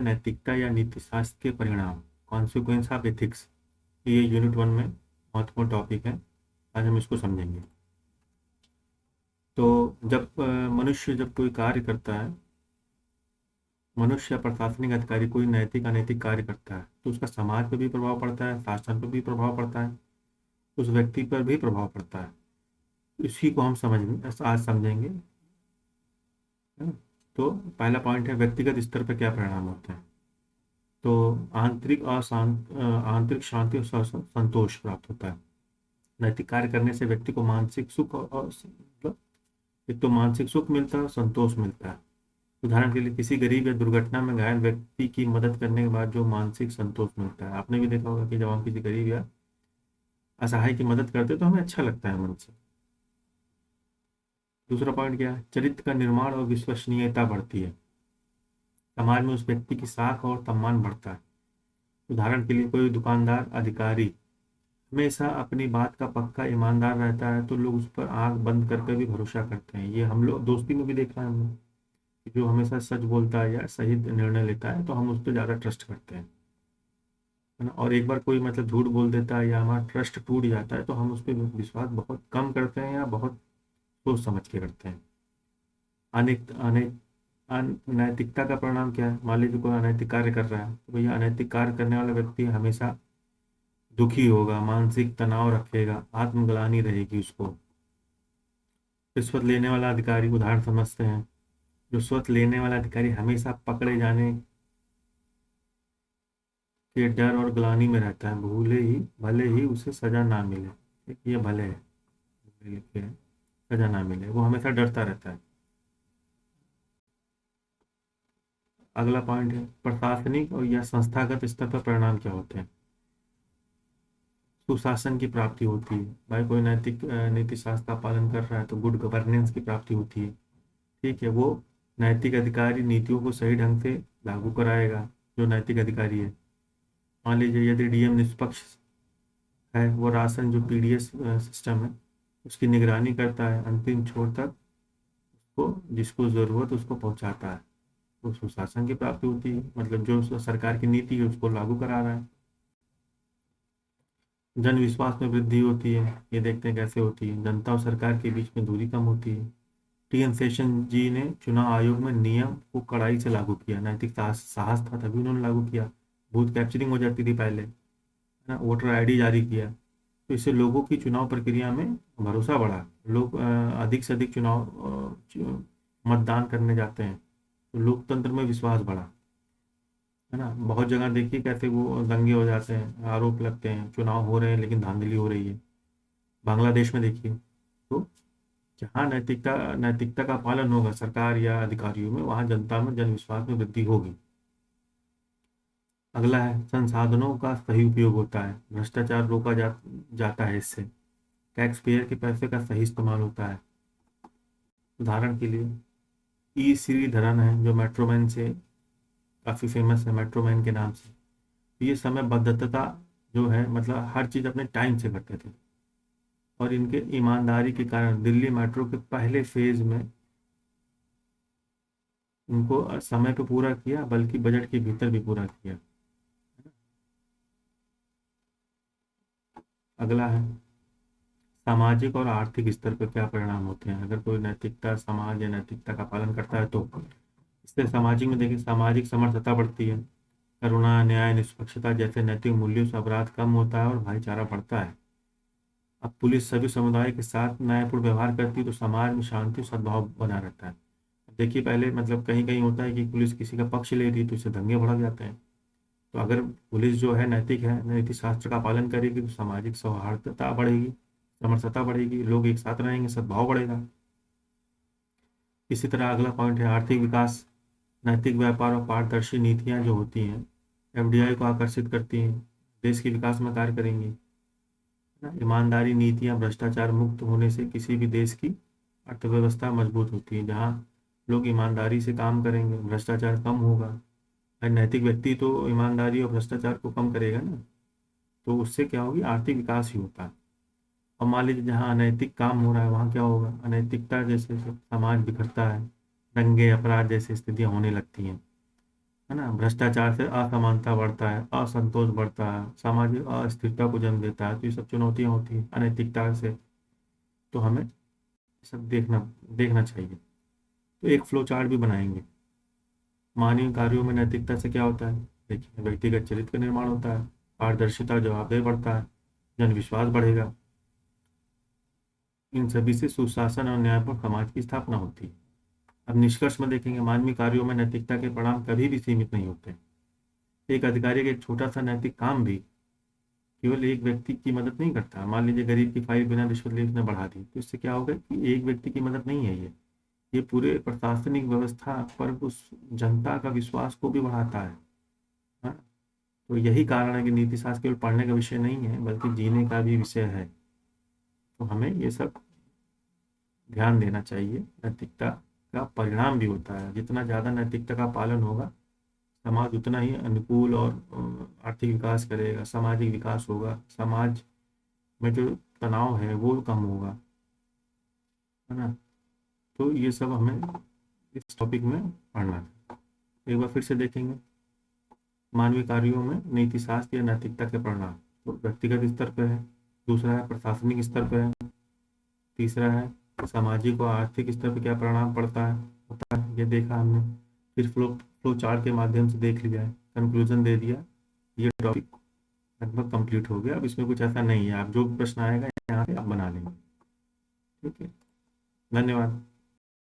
नैतिकता या नीति शास्त्र के परिणाम, कॉन्सिक्वेंस ऑफ एथिक्स, ये यूनिट 1 में महत्वपूर्ण टॉपिक है। आज हम इसको समझेंगे। तो जब मनुष्य जब कोई कार्य करता है, मनुष्य या प्रशासनिक अधिकारी कोई नैतिक अनैतिक कार्य करता है, तो उसका समाज पर भी प्रभाव पड़ता है, शासन पर भी प्रभाव पड़ता है, उस व्यक्ति पर भी प्रभाव पड़ता है। इसी को हम आज समझेंगे, है ना। तो पहला पॉइंट है व्यक्तिगत स्तर पर क्या परिणाम होते हैं। तो आंतरिक शांति और संतोष प्राप्त होता है। नैतिक कार्य करने से व्यक्ति को मानसिक सुख और मतलब एक तो मानसिक सुख मिलता है और संतोष मिलता है। उदाहरण के लिए किसी गरीब या दुर्घटना में घायल व्यक्ति की मदद करने के बाद जो मानसिक संतोष मिलता है, आपने भी देखा होगा कि जब हम किसी गरीब या असहाय की मदद करते हैं तो हमें अच्छा लगता है मन से। दूसरा पॉइंट क्या है, चरित्र का निर्माण और विश्वसनीयता बढ़ती है। समाज में उस व्यक्ति की साख और सम्मान बढ़ता है। उदाहरण के लिए कोई दुकानदार अधिकारी हमेशा अपनी बात का पक्का ईमानदार रहता है तो लोग उस पर आंख बंद करके भी भरोसा करते हैं। ये हम लोग दोस्ती में भी देख रहे हैं हम लोग कि जो हमेशा सच बोलता है या सही निर्णय लेता है तो हम उस पर ज़्यादा ट्रस्ट करते हैं, है ना। और एक बार कोई मतलब झूठ बोल देता है या हमारा ट्रस्ट टूट जाता है तो हम उस पर विश्वास बहुत कम करते हैं या बहुत सोच समझ के करते हैं। अनेक अनेक अनैतिकता का परिणाम क्या है। मान लीजिए कोई अनैतिक कार्य कर रहा है तो भैया अनैतिक कार्य करने वाला व्यक्ति हमेशा दुखी होगा, मानसिक तनाव रखेगा, आत्मग्लानि रहेगी उसको। रिश्वत लेने वाला अधिकारी, उदाहरण समझते हैं। रिश्वत लेने वाला अधिकारी हमेशा पकड़े जाने के डर और ग्लानि में रहता है, भले ही उसे सजा ना मिले। ठीक, ये भले है, लिखे हैं, सजा ना मिले, वो हमेशा डरता रहता है। अगला पॉइंट है प्रशासनिक और या संस्थागत स्तर पर परिणाम क्या होते हैं। सुशासन की प्राप्ति होती है। भाई कोई नैतिक नीति शास्त्र का पालन कर रहा है तो गुड गवर्नेंस की प्राप्ति होती है। ठीक है, वो नैतिक अधिकारी नीतियों को सही ढंग से लागू कराएगा। जो नैतिक अधिकारी है, मान लीजिए यदि डीएम निष्पक्ष है, वो राशन जो पीडीएस सिस्टम है उसकी निगरानी करता है, अंतिम छोर तक उसको जिसको ज़रूरत उसको पहुंचाता है, तो सुशासन की प्राप्ति होती है। मतलब जो सरकार की नीति है उसको लागू करा रहा है। जन विश्वास में वृद्धि होती है। ये देखते हैं कैसे होती है। जनता और सरकार के बीच में दूरी कम होती है। टीएन शेषन जी ने चुनाव आयोग में नियम को कड़ाई से लागू किया। नैतिक साहस था तभी उन्होंने लागू किया। बूथ कैप्चरिंग हो जाती थी पहले, है ना। वोटर आईडी जारी किया, तो इससे लोगों की चुनाव प्रक्रिया में भरोसा बढ़ा। लोग अधिक से अधिक मतदान करने जाते हैं, तो लोकतंत्र में विश्वास बढ़ा, है ना। बहुत जगह देखिए कैसे वो दंगे हो जाते हैं, आरोप लगते हैं, चुनाव हो रहे हैं लेकिन धांधली हो रही है। बांग्लादेश में देखिए, तो जहाँ नैतिकता का पालन होगा सरकार या अधिकारियों में, वहाँ जनता में जनविश्वास में वृद्धि होगी। अगला है संसाधनों का सही उपयोग होता है। भ्रष्टाचार जाता है इससे। टैक्स पेयर के पैसे का सही इस्तेमाल होता है। उदाहरण के लिए ई श्रीधरन है जो मेट्रोमैन से काफ़ी फेमस है, मेट्रोमैन के नाम से। तो ये समयबद्धता जो है, मतलब हर चीज़ अपने टाइम से करते थे, और इनके ईमानदारी के कारण दिल्ली मेट्रो के पहले फेज में उनको समय पे पूरा किया, बल्कि बजट के भीतर भी पूरा किया। अगला है सामाजिक और आर्थिक स्तर पर क्या परिणाम होते हैं। अगर कोई नैतिकता समाज या नैतिकता का पालन करता है तो इससे सामाजिक में देखिए सामाजिक समरसता बढ़ती है। करुणा, न्याय, निष्पक्षता जैसे नैतिक मूल्यों से अपराध कम होता है और भाईचारा बढ़ता है। अब पुलिस सभी समुदाय के साथ न्यायपूर्ण व्यवहार करती है तो समाज में शांति सद्भाव बना रहता है। देखिए पहले मतलब कहीं कहीं होता है कि पुलिस किसी का पक्ष ले रही है तो इससे दंगे भड़क जाते हैं। तो अगर पुलिस जो है नैतिक है, नीति शास्त्र का पालन करेगी तो सामाजिक सौहार्दता बढ़ेगी, समरसता बढ़ेगी, लोग एक साथ रहेंगे, सद्भाव बढ़ेगा। इसी तरह अगला पॉइंट है आर्थिक विकास। नैतिक व्यापार और पारदर्शी नीतियां जो होती हैं एफडीआई को आकर्षित करती हैं, देश के विकास में कार्य करेंगी, है ना। ईमानदारी नीतियां भ्रष्टाचार मुक्त होने से किसी भी देश की अर्थव्यवस्था मजबूत होती है। जहाँ लोग ईमानदारी से काम करेंगे भ्रष्टाचार कम होगा। और नैतिक व्यक्ति तो ईमानदारी और भ्रष्टाचार को कम करेगा ना, तो उससे क्या होगी, आर्थिक विकास ही होता है। और मान लीजिए जहाँ अनैतिक काम हो रहा है वहाँ क्या होगा, अनैतिकता जैसे समाज बिखरता है, दंगे अपराध जैसी स्थितियाँ होने लगती हैं। है ना। भ्रष्टाचार से असमानता बढ़ता है, असंतोष बढ़ता है, सामाजिक अस्थिरता को जन्म देता है। तो ये सब चुनौतियां होती हैं अनैतिकता से। तो हमें सब देखना देखना चाहिए। तो एक फ्लो चार्ट भी बनाएंगे। मानवीय कार्यों में नैतिकता से क्या होता है, देखिए, व्यक्तिगत चरित्र का निर्माण होता है, पारदर्शिता, जवाबदेही बढ़ता है, जन विश्वास बढ़ेगा। इन सभी से सुशासन और न्यायपूर्ण समाज की स्थापना होती है। अब निष्कर्ष में देखेंगे, मानवीय कार्यों में नैतिकता के परिणाम कभी भी सीमित नहीं होते। एक अधिकारी का एक छोटा सा नैतिक काम भी केवल एक व्यक्ति की मदद नहीं करता। मान लीजिए गरीब की फाइल बिना रिश्वत लिए उसने बढ़ा दी, तो इससे क्या होगा कि एक व्यक्ति की मदद नहीं है ये पूरे प्रशासनिक व्यवस्था पर उस जनता का विश्वास को भी बढ़ाता है। हाँ? तो यही कारण है कि नीति शास्त्र केवल पढ़ने का विषय नहीं है, बल्कि जीने का भी विषय है। तो हमें ये सब ध्यान देना चाहिए। नैतिकता का परिणाम भी होता है, जितना ज़्यादा नैतिकता का पालन होगा, समाज उतना ही अनुकूल और आर्थिक विकास करेगा, सामाजिक विकास होगा, समाज में जो तनाव है वो कम होगा, है ना। तो ये सब हमें इस टॉपिक में पढ़ना है। एक बार फिर से देखेंगे, मानवीय कार्यों में नीति शास्त्र या नैतिकता के परिणाम। तो व्यक्तिगत स्तर पे है, दूसरा है प्रशासनिक स्तर पे है, तीसरा है सामाजिक और आर्थिक स्तर पे क्या परिणाम पड़ता है होता है, ये देखा हमने। फिर फ्लो चार्ट के माध्यम से देख लिया है, कंक्लूजन दे दिया। ये टॉपिक लगभग कंप्लीट हो गया। अब इसमें कुछ ऐसा नहीं है, आप जो भी प्रश्न आएगा यहाँ पे आप बना लेंगे। ठीक है, धन्यवाद।